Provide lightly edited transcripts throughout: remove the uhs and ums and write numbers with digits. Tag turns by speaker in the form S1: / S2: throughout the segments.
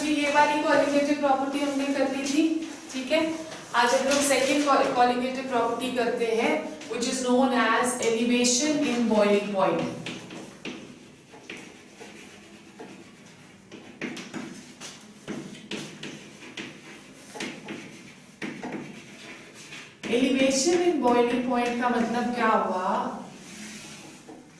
S1: जी ये वाली colligative property हमने कर ली थी, ठीक है। आज हम लोग सेकंड कोलिगेटिव प्रॉपर्टी करते हैं which is known as elevation in boiling point। Elevation in boiling point का मतलब क्या हुआ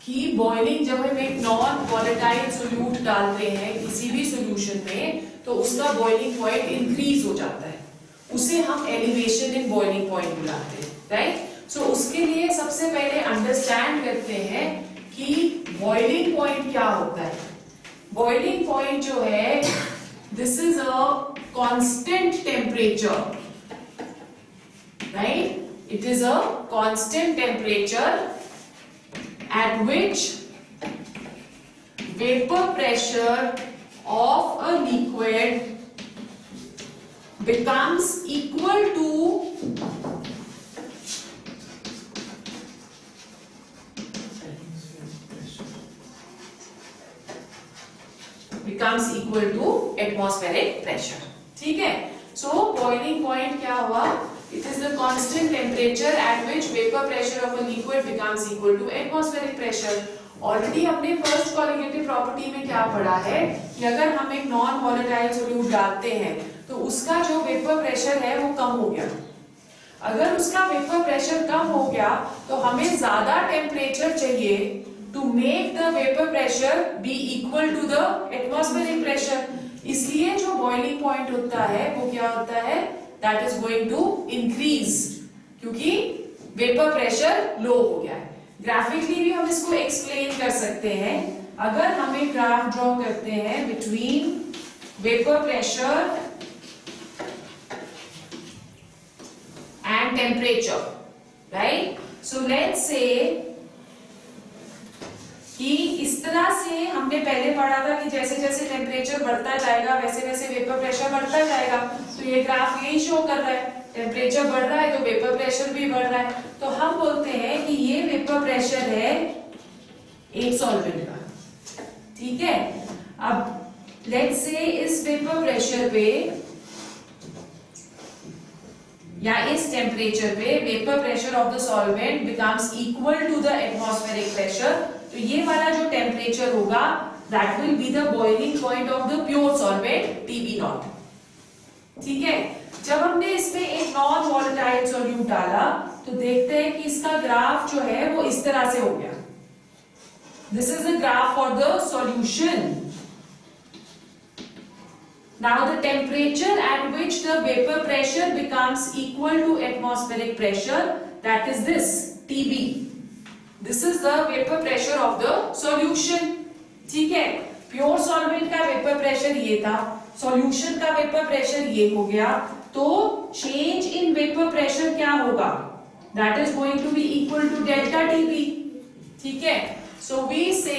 S1: कि बॉइलिंग जब हम एक नॉन वॉलेटाइल सोल्यूट डालते हैं किसी भी सॉल्यूशन में तो उसका बॉइलिंग पॉइंट इंक्रीज हो जाता है, उसे हम एलिवेशन इन बॉइलिंग पॉइंट बुलाते हैं, राइट। सो उसके लिए सबसे पहले अंडरस्टैंड करते हैं कि बॉइलिंग पॉइंट क्या होता है। बॉइलिंग पॉइंट जो है this is a constant temperature, right? It is a constant temperature at which vapor pressure of a liquid becomes equal to atmospheric pressure, ठीक है। So boiling point क्या हुआ? It is the constant temperature at which vapor pressure of a liquid becomes equal to atmospheric pressure। Already हमने first colligative property में क्या पढ़ा है कि अगर हम एक नॉन वॉलेटाइल सोल्यूट डालते हैं तो उसका जो वेपर प्रेशर है वो कम हो गया। अगर उसका वेपर प्रेशर कम हो गया तो हमें ज्यादा टेम्परेचर चाहिए to make the vapour pressure be equal to the atmospheric pressure. इसलिए जो बॉइलिंग पॉइंट होता है वो क्या होता है, that is going to increase, क्योंकि वेपर प्रेशर लो हो गया है। ग्राफिकली भी हम इसको एक्सप्लेन कर सकते हैं। अगर हम एक ग्राफ ड्रॉ करते हैं between vapour pressure and temperature, right. So let's say कि इस तरह से हमने पहले पढ़ा था कि जैसे जैसे टेम्परेचर बढ़ता जाएगा वैसे वैसे वेपर प्रेशर बढ़ता जाएगा। तो ये ग्राफ यही शो कर रहा है, टेम्परेचर बढ़ रहा है तो वेपर प्रेशर भी बढ़ रहा है। तो हम बोलते हैं कि ये वेपर प्रेशर है एक सॉल्वेंट का, ठीक है। अब लेट्स से इस वेपर प्रेशर पे या इस टेम्परेचर पे vapour pressure of the solvent becomes equal to the atmospheric pressure. तो ये वाला जो टेम्परेचर होगा that will be the boiling point of the pure solvent TB not, ठीक है। जब हमने इसमें एक नॉन वॉलेटाइल सोल्यूट डाला तो देखते हैं कि इसका ग्राफ जो है वो इस तरह से हो गया। This is the graph for the solution. Now the temperature at which the vapor pressure becomes equal to atmospheric pressure, that is this TB. This is the vapor pressure of the solution, ठीक है। Pure solvent का vapour pressure ये था, solution का vapour pressure ये हो गया, तो चेंज इन वेपर प्रेशर क्या होगा, that is going to be equal to delta TB, ठीक है। So we say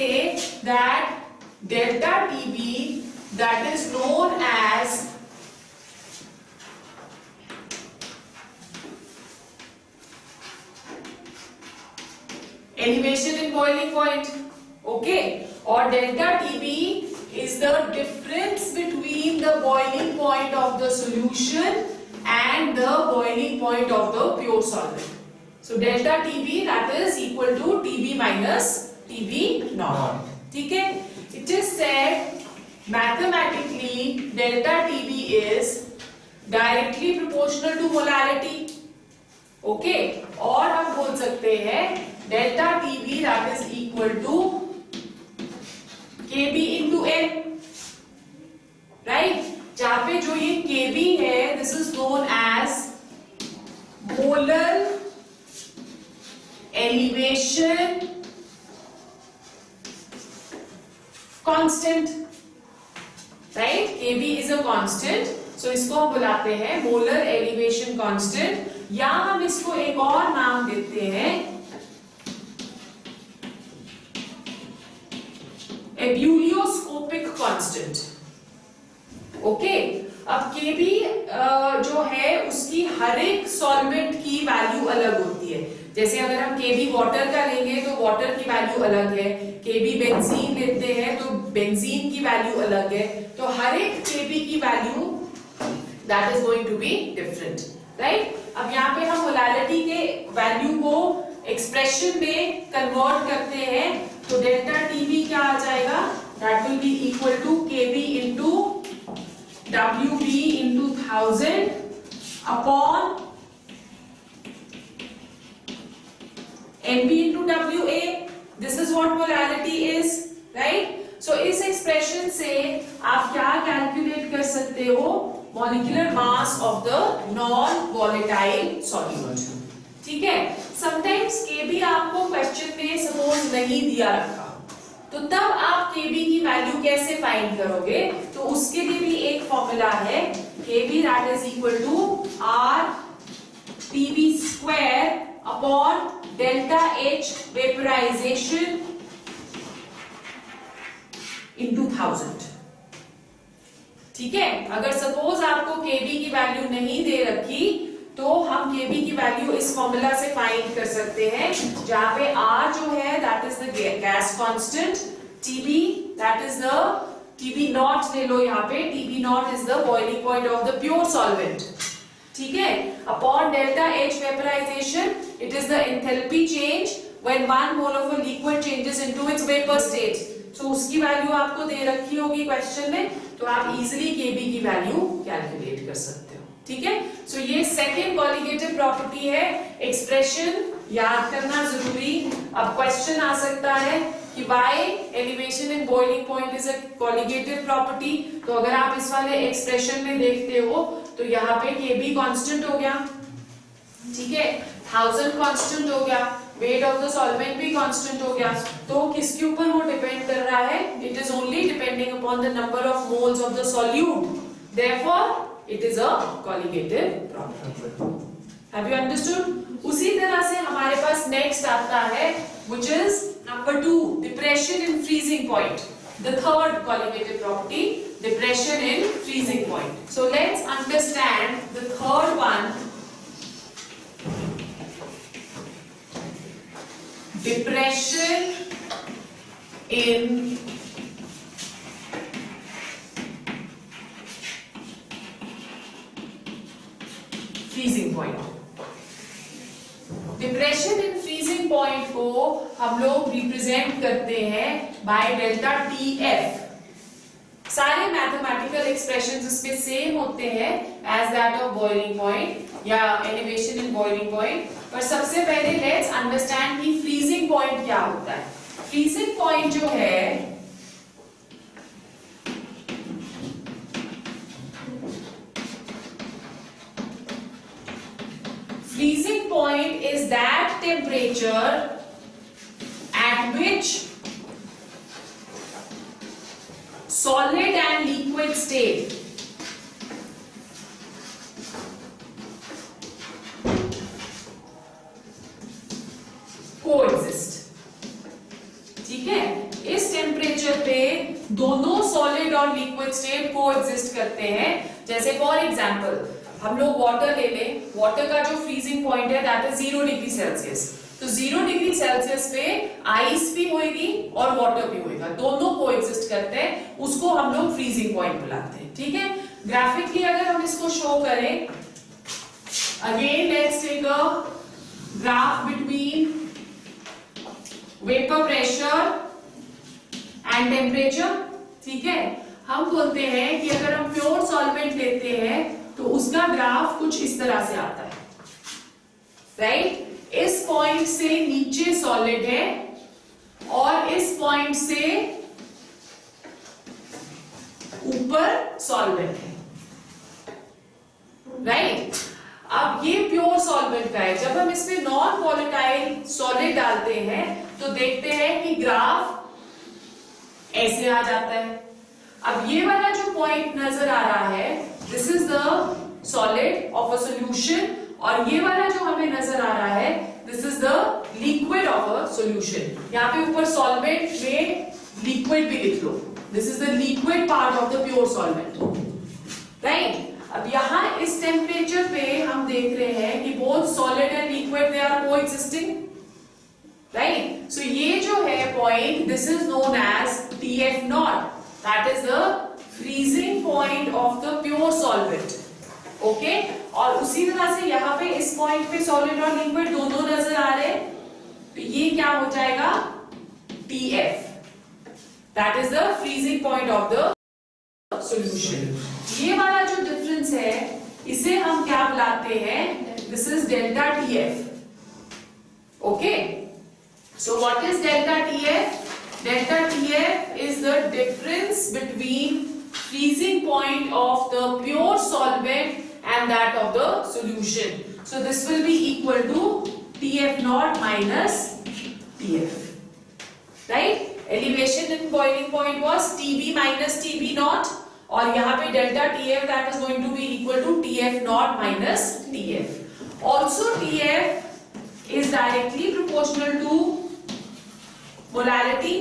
S1: that delta TB that is known as elevation in boiling point, okay। और delta TB is the difference between the boiling point of the solution and the boiling point of the pure solvent। So delta TB that is equal to TB minus TB naught, ठीक है। It is said mathematically delta TB is directly proportional to molarity, okay। और हम बोल सकते हैं delta TB that is equal to KB into N, right। जहां पे जो ये KB है this is known as molar elevation constant, right. KB is a constant, so इसको हम बुलाते हैं मोलर एलिवेशन कांस्टेंट, या हम इसको एक और नाम देते हैं एब्यूलियोस्कोपिक कांस्टेंट, ओके। अब KB जो है उसकी हर एक सॉल्वेंट की वैल्यू अलग होती है। जैसे अगर हम Kb वाटर का लेंगे तो वाटर की वैल्यू अलग है, Kb बेंजीन लेते हैं तो बेंजीन की वैल्यू अलग है, तो हर एक Kb की value that is going to be different, right. अब यहाँ पे हम मोलालिटी के वैल्यू को एक्सप्रेशन में कन्वर्ट करते हैं, तो डेल्टा Tb क्या आ जाएगा, that will be equal to Kb into Wb into 1000 upon Nb into Wa. This is what molality is, right? So इस एक्सप्रेशन से आप क्या कैलकुलेट कर सकते हो, molecular mass of the non volatile solute, ठीक है। समटाइम्स Kb आपको क्वेश्चन में सपोज नहीं दिया रखा, तो तब आप Kb की वैल्यू कैसे फाइंड करोगे, तो उसके लिए भी एक फॉर्मूला है, Kb that is equal to R Tb square upon delta H vaporisation into 1000, ठीक है। अगर सपोज आपको Kb की वैल्यू नहीं दे रखी तो हम Kb की वैल्यू इस फॉर्मूला से फाइंड कर सकते हैं, जहां पे R जो है that is the gas constant, Tb that is the Tb not ले लो, यहाँ पे Tb not is the boiling point of the pure solvent, ठीक है, upon delta H vaporisation, it is the enthalpy change when 1 mole of a liquid changes into its vapour state, so उसकी value आपको दे रखी होगी question में, तो आप easily Kb की वैल्यू कैलकुलेट कर सकते हो, ठीक है। सो ये सेकंड कॉलिगेटिव प्रॉपर्टी है, एक्सप्रेशन याद करना जरूरी। अब क्वेश्चन आ सकता है कि why elevation in boiling point is a colligative property, तो अगर आप इस वाले एक्सप्रेशन में देखते हो तो यहाँ पे Kb कांस्टेंट हो गया, ठीक है, 1000 कांस्टेंट हो गया, वेट ऑफ द सॉल्वेंट भी कांस्टेंट हो गया, तो किसके ऊपर वो डिपेंड कर रहा है, it is only depending upon the number of moles of the solute, therefore it is a colligative property. Have you understood? उसी तरह से हमारे पास नेक्स्ट आता है which is number 2, depression in freezing point, the third colligative property, depression in freezing point. So let's understand the third one, depression in freezing point. Depression in freezing point को हम लोग represent करते हैं by delta TF। सारे mathematical expressions इसमें same होते हैं as that of boiling point या एलिवेशन इन बॉइलिंग पॉइंट, पर सबसे पहले लेट्स अंडरस्टैंड कि फ्रीजिंग पॉइंट क्या होता है। फ्रीजिंग पॉइंट जो है freezing point is that temperature at which solid and liquid state coexist, ठीक है। इस टेम्परेचर पे दोनों सॉलिड और लिक्विड स्टेट कोएग्जिस्ट करते हैं। जैसे फॉर एग्जांपल हम लोग वाटर ले लें, वाटर का जो फ्रीजिंग पॉइंट है दैट इज 0 डिग्री सेल्सियस, तो 0 डिग्री सेल्सियस पे आइस भी होएगी और वाटर भी होएगा, दोनों कोएग्जिस्ट करते हैं, उसको हम लोग फ्रीजिंग पॉइंट बुलाते हैं, ठीक है। ग्राफिकली अगर हम इसको शो करें, again let's take a graph between vapour pressure and temperature, ठीक है। हम बोलते हैं कि अगर हम प्योर सॉल्वेंट लेते हैं तो उसका ग्राफ कुछ इस तरह से आता है, राइट। इस पॉइंट से नीचे सॉलिड है और इस पॉइंट से ऊपर सॉल्वेंट है, राइट। अब ये प्योर सॉल्वेंट का है, जब हम इसमें नॉन वॉलेटाइल सॉलिड डालते हैं तो देखते हैं कि ग्राफ ऐसे आ जाता है। अब ये वाला जो पॉइंट नजर आ रहा है this is the solid of a solution, और ये वाला जो हमें नजर आ रहा है this is the liquid of a solution. यहाँ पे ऊपर सॉल्वेंट में लिक्विड भी लिख लो, this is the liquid part of the pure solvent, right. अब यहाँ इस टेम्परेचर पे हम देख रहे हैं कि both solid and liquid they are coexisting, right? So ये जो है point, this is known as TF not, that is the freezing point of the pure solvent, okay? और उसी तरह से यहाँ पे इस पॉइंट पे सॉलिड और लिक्विड दोनों नजर आ रहे हैं, तो ये क्या हो जाएगा? TF, that is the freezing point of the solution. ये वाला जो डिफरेंस है इसे हम क्या बुलाते हैं? This is delta TF, okay? So what is delta TF? Delta TF is the difference between freezing point of the pure solvent and that of the solution. So this will be equal to TF naught minus TF, right? Elevation in boiling point was TB minus TB naught, और यहाँ पे delta TF that is going to be equal to TF naught minus TF. Also TF is directly proportional to molarity,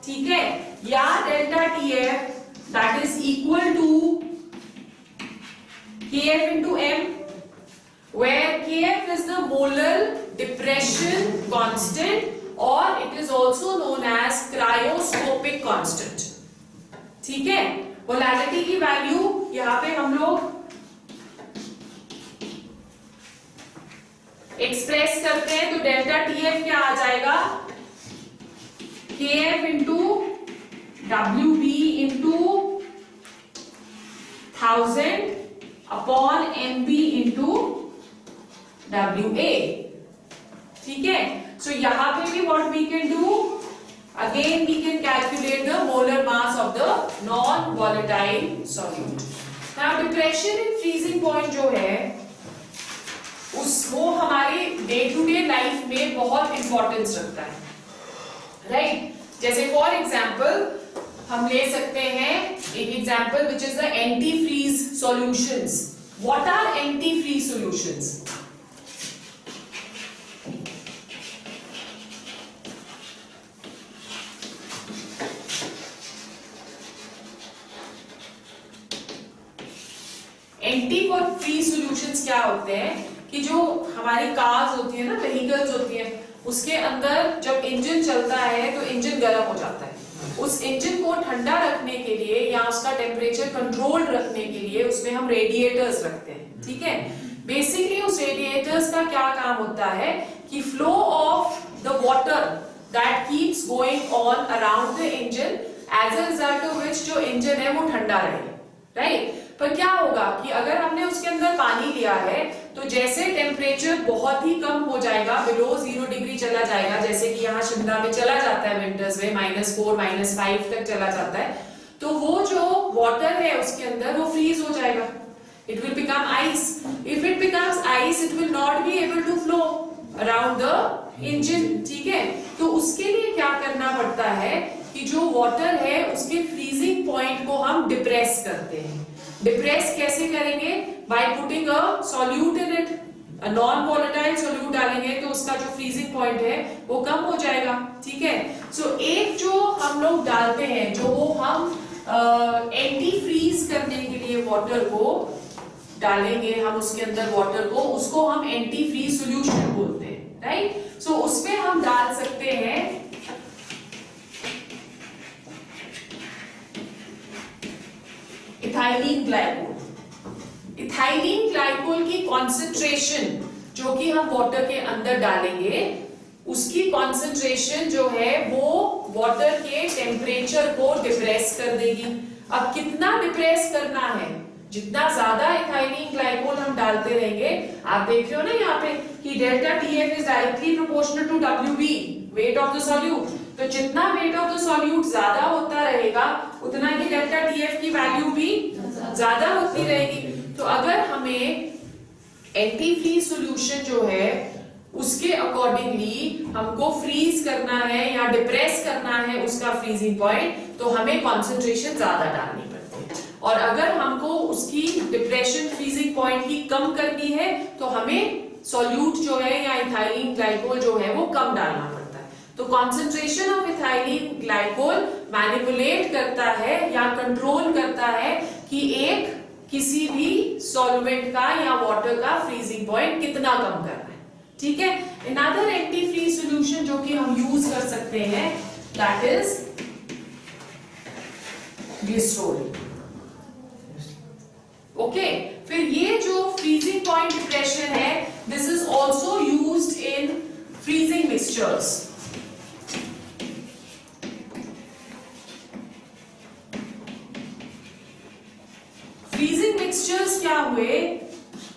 S1: ठीक है? या delta TF that is equal to KF into M, where KF is the molar depression constant or it is also known as cryoscopic constant, ठीक है? Molarity की value यहाँ पे हम लोग एक्सप्रेस करते हैं, तो डेल्टा TF क्या आ जाएगा? KF into WB into 1000 upon MB into WA, ठीक है? सो यहाँ पे भी what we can do, again we can calculate the molar mass of the non-volatile solute. Now depression in freezing point जो है वो हमारे डे टू डे लाइफ में बहुत इंपॉर्टेंस रखता है, राइट? जैसे फॉर एग्जाम्पल हम ले सकते हैं एक example which is the anti freeze solutions. What are anti freeze solutions? Anti for free solutions क्या होते हैं कि जो हमारी कार्स होती है ना, व्हीकल्स होती है, उसके अंदर जब इंजन चलता है तो इंजन गर्म हो जाता है. उस इंजन को ठंडा रखने के लिए या उसका टेम्परेचर कंट्रोल रखने के लिए उसमें हम रेडिएटर्स रखते हैं, ठीक है? बेसिकली उस रेडिएटर्स का क्या काम होता है कि flow of the water that keeps going on around the engine, as a result of which जो इंजन है वो ठंडा रहे, राइट? पर क्या होगा कि अगर हमने उसके अंदर पानी लिया है तो जैसे टेम्परेचर बहुत ही कम हो जाएगा, बिलो 0 डिग्री चला जाएगा, जैसे कि यहाँ शिमला में चला जाता है विंटर्स में -4 -5 तक चला जाता है, तो वो जो वाटर है उसके अंदर वो फ्रीज हो जाएगा. It will become ice. If it becomes ice it will not be able to flow around the engine, ठीक है? तो उसके लिए क्या करना पड़ता है कि जो वाटर है उसके फ्रीजिंग पॉइंट को हम डिप्रेस करते हैं. डिप्रेस कैसे करेंगे? By putting a solute in it, a non volatile solute डालेंगे तो उसका जो फ्रीजिंग पॉइंट है वो कम हो जाएगा, ठीक है? सो एक जो हम लोग डालते हैं, जो वो हम एंटी फ्रीज करने के लिए वाटर को डालेंगे, हम उसके अंदर वाटर को, उसको हम एंटी फ्रीज सॉल्यूशन बोलते हैं, राइट? सो उसमें हम डाल सकते हैं इथाइलिन ग्लाइकोल. इथाइलिन ग्लाइकोल की कॉन्सेंट्रेशन जो कि हम वाटर के अंदर डालेंगे, उसकी कॉन्सेंट्रेशन जो है वो वाटर के टेम्परेचर को डिप्रेस कर देगी. अब कितना डिप्रेस करना है? जितना ज्यादा इथाइलिन ग्लाइकोल हम डालते रहेंगे, आप देख रहे हो ना यहाँ पे कि delta TF is directly proportional to WB, weight of the solute. तो जितना वेट ऑफ द सॉल्यूट ज्यादा होता रहेगा उतना ही डेल्टा TF की वैल्यू भी ज्यादा होती रहेगी. तो अगर हमें एंटी फ्रीज सॉल्यूशन जो है उसके अकॉर्डिंगली हमको फ्रीज करना है या डिप्रेस करना है उसका फ्रीजिंग पॉइंट, तो हमें कॉन्सेंट्रेशन ज्यादा डालनी पड़ती है. और अगर हमको उसकी डिप्रेशन फ्रीजिंग पॉइंट की कम करनी है तो हमें सॉल्यूट जो है या इथाइलिन ग्लाइकोल जो है वो कम डालना पड़ता है. तो concentration of ethylene glycol manipulate करता है या कंट्रोल करता है कि एक किसी भी सॉल्वेंट का या वाटर का फ्रीजिंग पॉइंट कितना कम करना है, ठीक है। अनदर एंटी फ्रीज सॉल्यूशन जो कि हम यूज कर सकते हैं दैट इज ग्लिसरॉल। ओके, फिर ये जो फ्रीजिंग पॉइंट डिप्रेशन है this is also used in freezing mixtures. Freezing mixtures क्या हुए?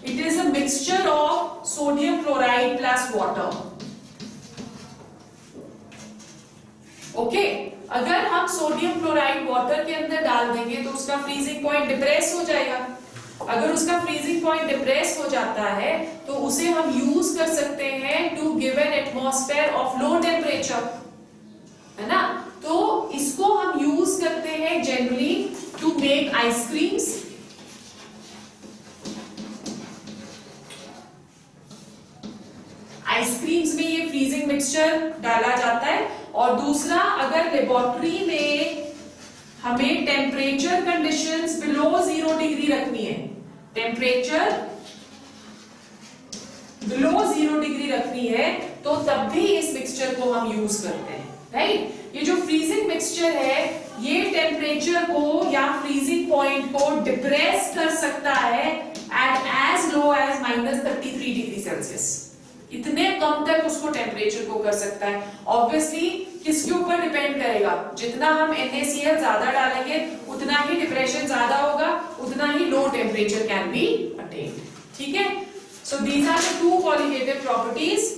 S1: It is a mixture of sodium chloride plus water. Okay, अगर हम सोडियम क्लोराइड वाटर के अंदर डाल देंगे तो उसका फ्रीजिंग पॉइंट डिप्रेस हो जाएगा। अगर उसका फ्रीजिंग पॉइंट डिप्रेस हो जाता है तो उसे हम यूज कर सकते हैं to give an atmosphere of low temperature, है ना। तो इसको हम यूज करते हैं generally to make ice creams. Ice creams में ये फ्रीजिंग मिक्सचर डाला जाता है। और दूसरा, अगर लेबोरेटरी में हमें टेम्परेचर कंडीशंस बिलो 0 डिग्री रखनी है, टेम्परेचर बिलो 0 डिग्री रखनी है तो तब भी इस मिक्सचर को हम यूज करते हैं, राइट। ये जो फ्रीजिंग मिक्सचर है ये टेम्परेचर को या फ्रीजिंग पॉइंट को डिप्रेस कर सकता है at as low as -33 degree Celsius. इतने कम तक उसको टेम्परेचर को कर सकता है। ऑब्वियसली किसके ऊपर डिपेंड करेगा, जितना हम NaCl ज्यादा डालेंगे उतना ही डिप्रेशन ज्यादा होगा, उतना ही low temperature can be attained, ठीक है। So these are the 2 qualitative properties